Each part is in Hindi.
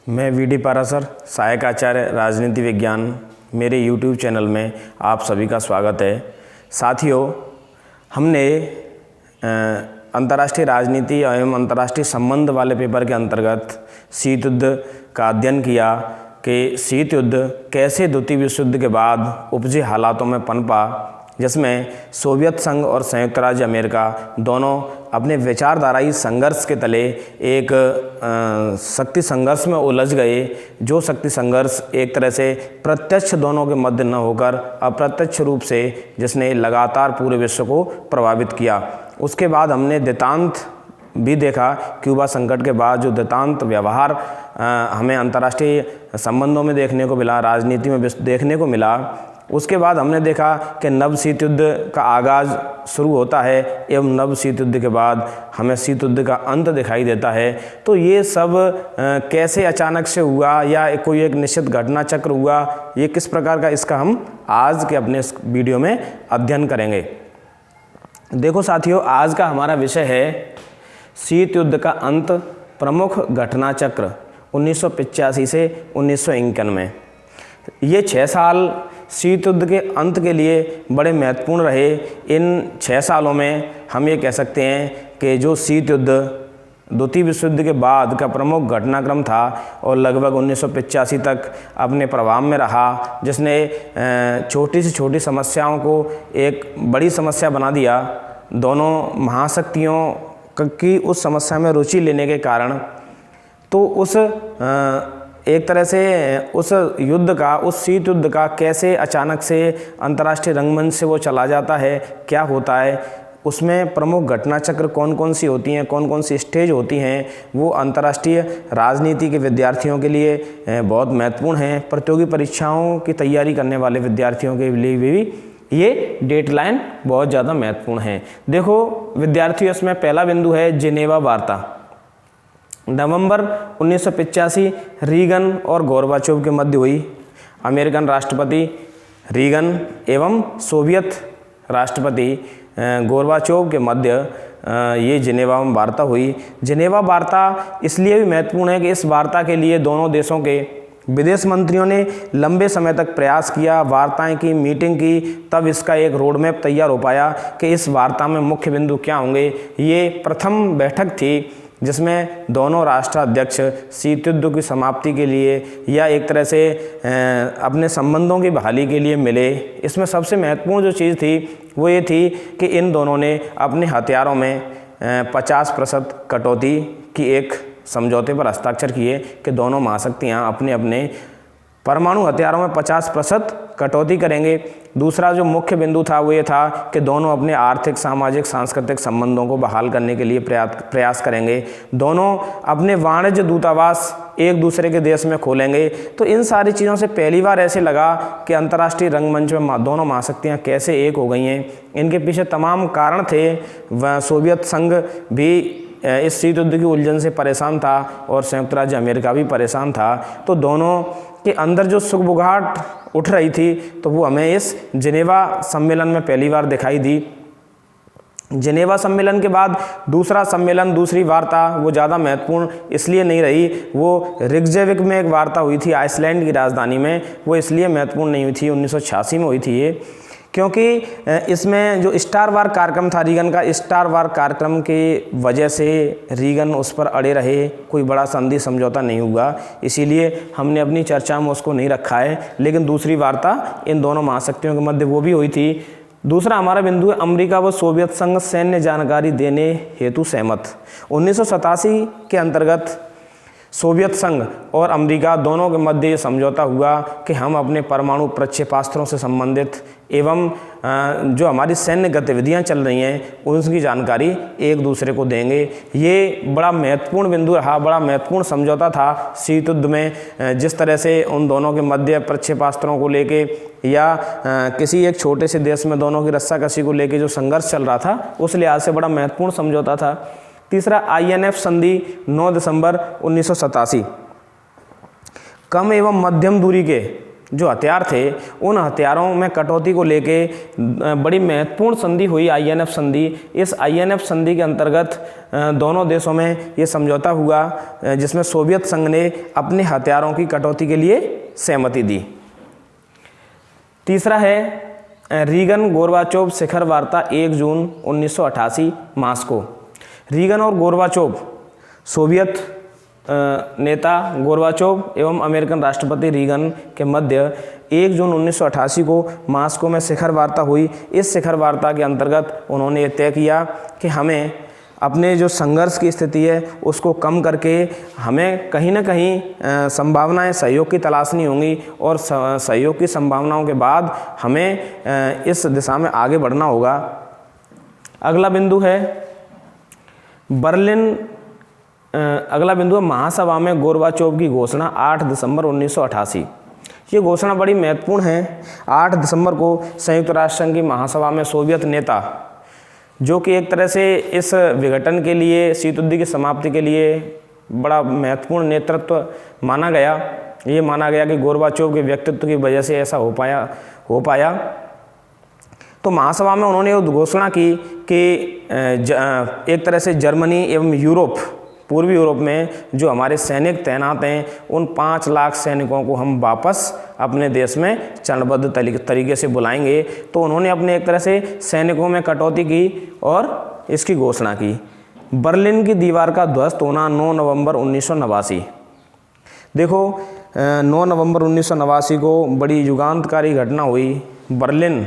मैं वीडी पारासर, सहायक आचार्य राजनीति विज्ञान, मेरे यूट्यूब चैनल में आप सभी का स्वागत है। साथियों, हमने अंतर्राष्ट्रीय राजनीति एवं अंतर्राष्ट्रीय संबंध वाले पेपर के अंतर्गत शीत युद्ध का अध्ययन किया कि शीत युद्ध कैसे द्वितीय विश्व युद्ध के बाद उपजे हालातों में पनपा, जिसमें सोवियत संघ और संयुक्त राज्य अमेरिका दोनों अपने विचारधाराई संघर्ष के तले एक शक्ति संघर्ष में उलझ गए, जो शक्ति संघर्ष एक तरह से प्रत्यक्ष दोनों के मध्य न होकर अप्रत्यक्ष रूप से जिसने लगातार पूरे विश्व को प्रभावित किया। उसके बाद हमने द्वैतांत भी देखा। क्यूबा संकट के बाद जो द्वैतांत व्यवहार हमें अंतर्राष्ट्रीय संबंधों में देखने को मिला, राजनीति में देखने को मिला, उसके बाद हमने देखा कि नव शीत युद्ध का आगाज़ शुरू होता है एवं नव शीत युद्ध के बाद हमें शीत युद्ध का अंत दिखाई देता है। तो ये सब कैसे अचानक से हुआ या कोई एक निश्चित घटना चक्र हुआ, ये किस प्रकार का, इसका हम आज के अपने इस वीडियो में अध्ययन करेंगे। देखो साथियों, आज का हमारा विषय है शीत युद्ध का अंत, प्रमुख घटना चक्र 1985 से 1991। ये 6 साल शीत युद्ध के अंत के लिए बड़े महत्वपूर्ण रहे। इन 6 सालों में हम ये कह सकते हैं कि जो शीत युद्ध द्वितीय विश्व युद्ध के बाद का प्रमुख घटनाक्रम था और लगभग 1985 तक अपने प्रभाव में रहा, जिसने छोटी से छोटी समस्याओं को एक बड़ी समस्या बना दिया। दोनों महाशक्तियों की उस समस्या में रुचि लेने के कारण तो उस एक तरह से उस युद्ध का, उस शीत युद्ध का कैसे अचानक से अंतर्राष्ट्रीय रंगमंच से वो चला जाता है, क्या होता है, उसमें प्रमुख घटना चक्र कौन कौन सी होती हैं, कौन कौन सी स्टेज होती हैं, वो अंतर्राष्ट्रीय राजनीति के विद्यार्थियों के लिए बहुत महत्वपूर्ण हैं। प्रतियोगी परीक्षाओं की तैयारी करने वाले विद्यार्थियों के लिए भी ये डेडलाइन बहुत ज़्यादा महत्वपूर्ण है। देखो विद्यार्थियों, इसमें पहला बिंदु है जिनेवा वार्ता। नवंबर 1985 रीगन और गोर्बाचोव के मध्य हुई। अमेरिकन राष्ट्रपति रीगन एवं सोवियत राष्ट्रपति गोर्बाचोव के मध्य ये जिनेवा में वार्ता हुई। जिनेवा वार्ता इसलिए भी महत्वपूर्ण है कि इस वार्ता के लिए दोनों देशों के विदेश मंत्रियों ने लंबे समय तक प्रयास किया, वार्ताएं की, मीटिंग की, तब इसका एक रोड मैप तैयार हो पाया कि इस वार्ता में मुख्य बिंदु क्या होंगे। ये प्रथम बैठक थी जिसमें दोनों राष्ट्राध्यक्ष शीत युद्ध की समाप्ति के लिए या एक तरह से अपने संबंधों की बहाली के लिए मिले। इसमें सबसे महत्वपूर्ण जो चीज़ थी वो ये थी कि इन दोनों ने अपने हथियारों में 50% कटौती की एक समझौते पर हस्ताक्षर किए कि दोनों महाशक्तियाँ अपने अपने परमाणु हथियारों में 50% कटौती करेंगे। दूसरा जो मुख्य बिंदु था वो ये था कि दोनों अपने आर्थिक, सामाजिक, सांस्कृतिक संबंधों को बहाल करने के लिए प्रयास करेंगे। दोनों अपने वाणिज्य दूतावास एक दूसरे के देश में खोलेंगे। तो इन सारी चीज़ों से पहली बार ऐसे लगा कि अंतर्राष्ट्रीय रंगमंच में दोनों महाशक्तियाँ कैसे एक हो गई हैं। इनके पीछे तमाम कारण थे। सोवियत संघ भी इस शीत युद्ध की उलझन से परेशान था और संयुक्त राज्य अमेरिका भी परेशान था। तो दोनों के अंदर जो सुगबुगाहट उठ रही थी तो वो हमें इस जिनेवा सम्मेलन में पहली बार दिखाई दी। जिनेवा सम्मेलन के बाद दूसरा सम्मेलन, दूसरी वार्ता वो ज़्यादा महत्वपूर्ण इसलिए नहीं रही। वो रिकजेविक में एक वार्ता हुई थी आइसलैंड की राजधानी में, वो इसलिए महत्वपूर्ण नहीं हुई थी, 1986 में हुई थी ये, क्योंकि इसमें जो स्टार वार कार्यक्रम था रीगन का, स्टार वार कार्यक्रम की वजह से रीगन उस पर अड़े रहे, कोई बड़ा संधि समझौता नहीं हुआ, इसीलिए हमने अपनी चर्चा में उसको नहीं रखा है। लेकिन दूसरी वार्ता इन दोनों महाशक्तियों के मध्य वो भी हुई थी। दूसरा हमारा बिंदु है अमेरिका व सोवियत संघ सैन्य जानकारी देने हेतु सहमत। 1987 के अंतर्गत सोवियत संघ और अमेरिका दोनों के मध्य ये समझौता हुआ कि हम अपने परमाणु प्रक्षेपास्त्रों से संबंधित एवं जो हमारी सैन्य गतिविधियां चल रही हैं उसकी जानकारी एक दूसरे को देंगे। ये बड़ा महत्वपूर्ण बिंदु रहा, बड़ा महत्वपूर्ण समझौता था शीत युद्ध में। जिस तरह से उन दोनों के मध्य प्रक्षेपास्त्रों को लेके या किसी एक छोटे से देश में दोनों की रस्साकसी को लेके जो संघर्ष चल रहा था, उस लिहाज से बड़ा महत्वपूर्ण समझौता था। तीसरा INF संधि 9 दिसंबर 1987। कम एवं मध्यम दूरी के जो हथियार थे उन हथियारों में कटौती को लेके बड़ी महत्वपूर्ण संधि हुई, INF संधि। इस INF संधि के अंतर्गत दोनों देशों में ये समझौता हुआ जिसमें सोवियत संघ ने अपने हथियारों की कटौती के लिए सहमति दी। तीसरा है रीगन गोर्बाचोव शिखर वार्ता 1 जून 1988 मॉस्को। रीगन और गोर्बाचोव, सोवियत नेता गोर्बाचोव एवं अमेरिकन राष्ट्रपति रीगन के मध्य 1 जून 1988 को मॉस्को में शिखर वार्ता हुई। इस शिखर वार्ता के अंतर्गत उन्होंने ये तय किया कि हमें अपने जो संघर्ष की स्थिति है उसको कम करके हमें कहीं ना कहीं संभावनाएं सहयोग की तलाशनी होंगी और सहयोग की संभावनाओं के बाद हमें इस दिशा में आगे बढ़ना होगा। अगला बिंदु है बर्लिन। अगला बिंदु है महासभा में गोर्बाचोव की घोषणा 8 दिसंबर 1988। ये घोषणा बड़ी महत्वपूर्ण है। 8 दिसंबर को संयुक्त राष्ट्र संघ की महासभा में सोवियत नेता, जो कि एक तरह से इस विघटन के लिए, शीत युद्ध की समाप्ति के लिए बड़ा महत्वपूर्ण नेतृत्व माना गया। ये माना गया कि गोर्बाचोव के व्यक्तित्व की वजह से ऐसा हो पाया। तो महासभा में उन्होंने घोषणा की कि एक तरह से जर्मनी एवं यूरोप, पूर्वी यूरोप में जो हमारे सैनिक तैनात हैं उन 5 लाख सैनिकों को हम वापस अपने देश में चरणबद्ध तरीके से बुलाएंगे। तो उन्होंने अपने एक तरह से सैनिकों में कटौती की और इसकी घोषणा की। बर्लिन की दीवार का ध्वस्त होना 9 नवंबर 1989। देखो 9 नवंबर 1989 को बड़ी युगांतकारी घटना हुई। बर्लिन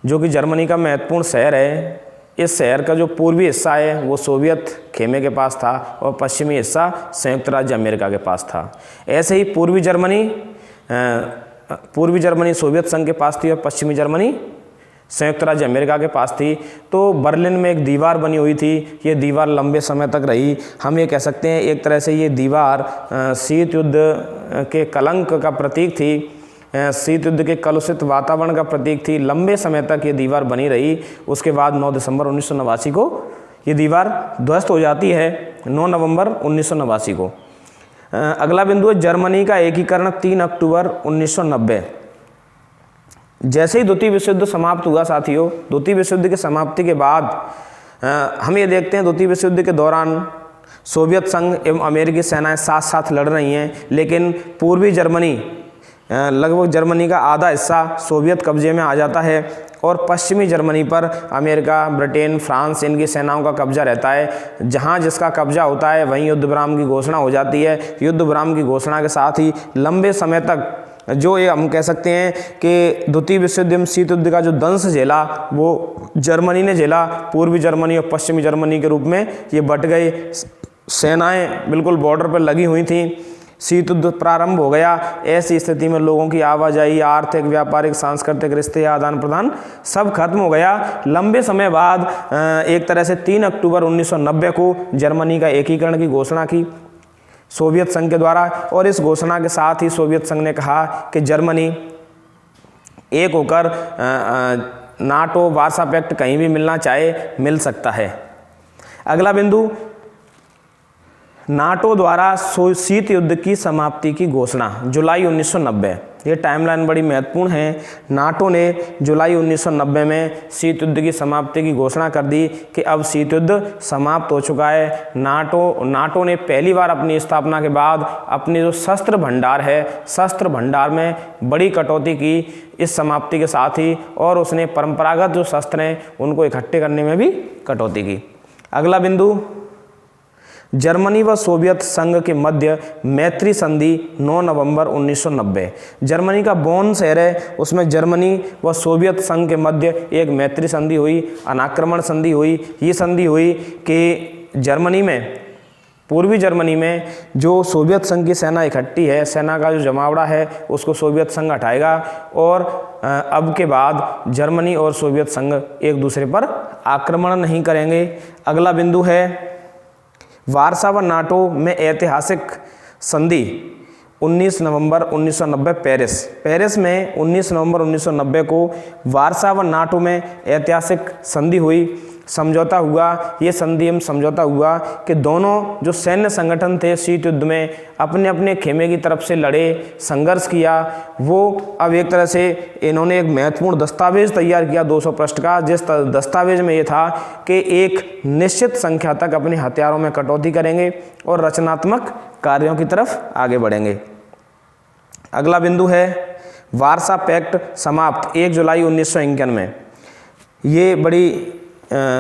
जो कि जर्मनी का महत्वपूर्ण शहर है, इस शहर का जो पूर्वी हिस्सा है वो सोवियत खेमे के पास था और पश्चिमी हिस्सा संयुक्त राज्य अमेरिका के पास था। ऐसे ही पूर्वी जर्मनी सोवियत संघ के पास थी और पश्चिमी जर्मनी संयुक्त राज्य अमेरिका के पास थी। तो बर्लिन में एक दीवार बनी हुई थी। ये दीवार लंबे समय तक रही। हम ये कह सकते हैं एक तरह से ये दीवार शीत युद्ध के कलंक का प्रतीक थी, शीत युद्ध के कलुषित वातावरण का प्रतीक थी। लंबे समय तक ये दीवार बनी रही। उसके बाद 9 दिसंबर 1989 को ये दीवार ध्वस्त हो जाती है, 9 नवंबर 1989 को। अगला बिंदु है जर्मनी का एकीकरण 3 अक्टूबर 1990। जैसे ही द्वितीय विश्व युद्ध समाप्त हुआ साथियों, द्वितीय विश्व युद्ध की समाप्ति के बाद हम ये देखते हैं द्वितीय विश्व युद्ध के दौरान सोवियत संघ एवं अमेरिकी सेनाएं साथ साथ लड़ रही हैं, लेकिन पूर्वी जर्मनी, लगभग जर्मनी का आधा हिस्सा सोवियत कब्जे में आ जाता है और पश्चिमी जर्मनी पर अमेरिका, ब्रिटेन, फ्रांस इनकी सेनाओं का कब्जा रहता है। जहां जिसका कब्जा होता है वहीं युद्ध विराम की घोषणा हो जाती है। युद्ध विराम की घोषणा के साथ ही लंबे समय तक जो ये हम कह सकते हैं कि द्वितीय विश्व युद्ध में शीत युद्ध का जो दंश झेला वो जर्मनी ने झेला। पूर्वी जर्मनी और पश्चिमी जर्मनी के रूप में ये बट गए। सेनाएं बिल्कुल बॉर्डर पर लगी हुई थीं। शीत युद्ध प्रारंभ हो गया। ऐसी स्थिति में लोगों की आवाजाही, आर्थिक, व्यापारिक, सांस्कृतिक रिश्ते, आदान प्रदान सब खत्म हो गया। लंबे समय बाद एक तरह से 3 अक्टूबर 1990 को जर्मनी का एकीकरण की घोषणा की सोवियत संघ के द्वारा। और इस घोषणा के साथ ही सोवियत संघ ने कहा कि जर्मनी एक होकर नाटो, वार्सा पैक्ट कहीं भी मिलना चाहे मिल सकता है। अगला बिंदु नाटो द्वारा शीत युद्ध की समाप्ति की घोषणा, जुलाई 1990। ये टाइमलाइन बड़ी महत्वपूर्ण है। नाटो ने जुलाई 1990 में शीत युद्ध की समाप्ति की घोषणा कर दी कि अब शीत युद्ध समाप्त हो चुका है। नाटो ने पहली बार अपनी स्थापना के बाद अपने जो शस्त्र भंडार है, शस्त्र भंडार में बड़ी कटौती की इस समाप्ति के साथ ही, और उसने परंपरागत जो शस्त्र हैं उनको इकट्ठे करने में भी कटौती की। अगला बिंदु जर्मनी व सोवियत संघ के मध्य मैत्री संधि 9 नवंबर 1990। जर्मनी का बोन शहर है, उसमें जर्मनी व सोवियत संघ के मध्य एक मैत्री संधि हुई, अनाक्रमण संधि हुई। ये संधि हुई कि जर्मनी में, पूर्वी जर्मनी में जो सोवियत संघ की सेना इकट्ठी है, सेना का जो जमावड़ा है उसको सोवियत संघ हटाएगा और अब के बाद जर्मनी और सोवियत संघ एक दूसरे पर आक्रमण नहीं करेंगे। अगला बिंदु है वार्सा व नाटो में ऐतिहासिक संधि 19 नवंबर 1990 पेरिस में 19 नवंबर 1990 को वार्सा व नाटो में ऐतिहासिक संधि हुई। समझौता हुआ, ये संधि एवं समझौता हुआ कि दोनों जो सैन्य संगठन थे शीत युद्ध में अपने अपने खेमे की तरफ से लड़े, संघर्ष किया, वो अब एक तरह से इन्होंने एक महत्वपूर्ण दस्तावेज तैयार किया 200 पृष्ठ का, जिस दस्तावेज में ये था कि एक निश्चित संख्या तक अपने हथियारों में कटौती करेंगे और रचनात्मक कार्यों की तरफ आगे बढ़ेंगे। अगला बिंदु है वार्सा पैक्ट समाप्त 1 जुलाई 1951। ये बड़ी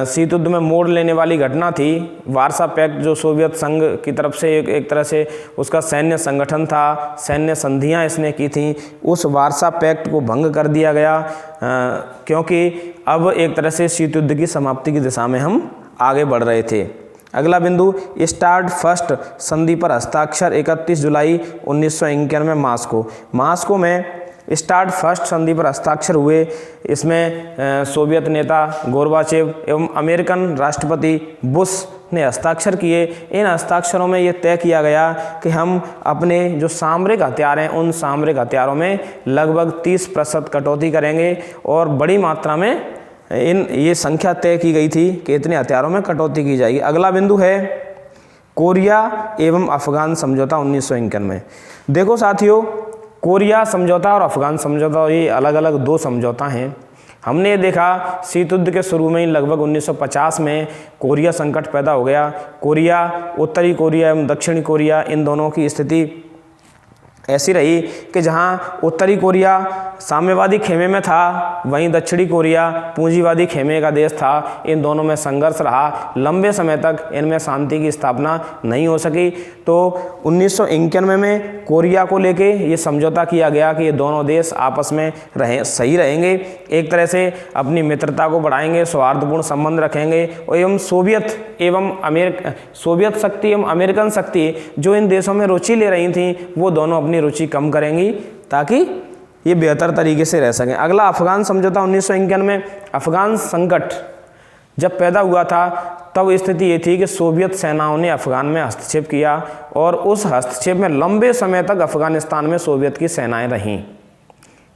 शीत युद्ध में मोड़ लेने वाली घटना थी। वार्सा पैक्ट जो सोवियत संघ की तरफ से एक तरह से उसका सैन्य संगठन था, सैन्य संधियां इसने की थी, उस वार्सा पैक्ट को भंग कर दिया गया क्योंकि अब एक तरह से शीत युद्ध की समाप्ति की दिशा में हम आगे बढ़ रहे थे। अगला बिंदु स्टार्ट फर्स्ट संधि पर हस्ताक्षर 31 जुलाई 1991 मास्को में स्टार्ट फर्स्ट संधि पर हस्ताक्षर हुए। इसमें सोवियत नेता गोर्बाचेव एवं अमेरिकन राष्ट्रपति बुश ने हस्ताक्षर किए। इन हस्ताक्षरों में ये तय किया गया कि हम अपने जो सामरिक हथियार हैं उन सामरिक हथियारों में लगभग 30% कटौती करेंगे और बड़ी मात्रा में ये संख्या तय की गई थी कि इतने हथियारों में कटौती की जाएगी। अगला बिंदु है कोरिया एवं अफगान समझौता 1951 में। देखो साथियों, कोरिया समझौता और अफगान समझौता ये अलग अलग दो समझौता हैं। हमने ये देखा शीत युद्ध के शुरू में ही लगभग 1950 में कोरिया संकट पैदा हो गया। कोरिया, उत्तरी कोरिया एवं दक्षिणी कोरिया, इन दोनों की स्थिति ऐसी रही कि जहां उत्तरी कोरिया साम्यवादी खेमे में था, वहीं दक्षिणी कोरिया पूंजीवादी खेमे का देश था। इन दोनों में संघर्ष रहा, लंबे समय तक इनमें शांति की स्थापना नहीं हो सकी। तो 1991 में कोरिया को लेके ये समझौता किया गया कि ये दोनों देश आपस में सही रहेंगे, एक तरह से अपनी मित्रता को बढ़ाएंगे, सौहार्दपूर्ण संबंध रखेंगे और एवं सोवियत शक्ति एवं अमेरिकन शक्ति जो इन देशों में रुचि ले रही थी वो दोनों अपनी रुचि कम करेंगी ताकि ये बेहतर तरीके से रह सकें। अगला अफगान समझौता 1951 में। अफगान संकट जब पैदा हुआ था तब स्थिति ये थी कि सोवियत सेनाओं ने अफगान में हस्तक्षेप किया और उस हस्तक्षेप में लंबे समय तक अफगानिस्तान में सोवियत की सेनाएं रहीं।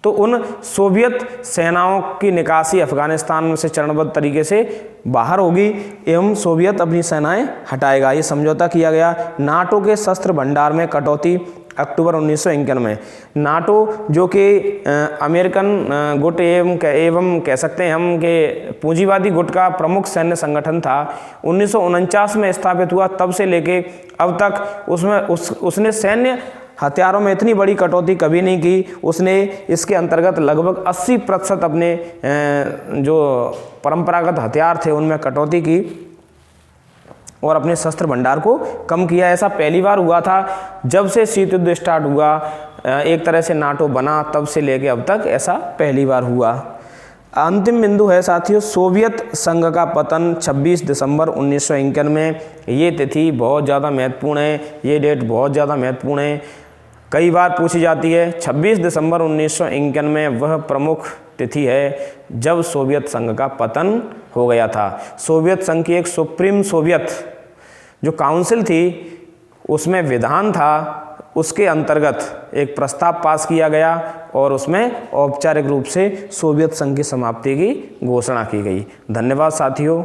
तो उन सोवियत सेनाओं की निकासी अफगानिस्तान से चरणबद्ध तरीके से बाहर होगी एवं सोवियत अपनी सेनाएं हटाएगा, ये समझौता किया गया। नाटो के शस्त्र भंडार में कटौती अक्टूबर 1951 में। नाटो जो कि अमेरिकन गुट एवं कह सकते हैं हम कि पूंजीवादी गुट का प्रमुख सैन्य संगठन था, 1949 में स्थापित हुआ। तब से लेके अब तक उसने सैन्य हथियारों में इतनी बड़ी कटौती कभी नहीं की। उसने इसके अंतर्गत लगभग 80% अपने जो परंपरागत हथियार थे उनमें कटौती की और अपने शस्त्र भंडार को कम किया। ऐसा पहली बार हुआ था जब से शीत युद्ध स्टार्ट हुआ, एक तरह से नाटो बना, तब से लेके अब तक ऐसा पहली बार हुआ। अंतिम बिंदु है साथियों सोवियत संघ का पतन 26 दिसंबर 1951 में। ये तिथि बहुत ज़्यादा महत्वपूर्ण है, ये डेट बहुत ज़्यादा महत्वपूर्ण है, कई बार पूछी जाती है। 26 दिसंबर 1951 में वह प्रमुख तिथि है जब सोवियत संघ का पतन हो गया था। सोवियत संघ की एक सुप्रीम सोवियत जो काउंसिल थी उसमें विधान था, उसके अंतर्गत एक प्रस्ताव पास किया गया और उसमें औपचारिक रूप से सोवियत संघ की समाप्ति की घोषणा की गई। धन्यवाद साथियों।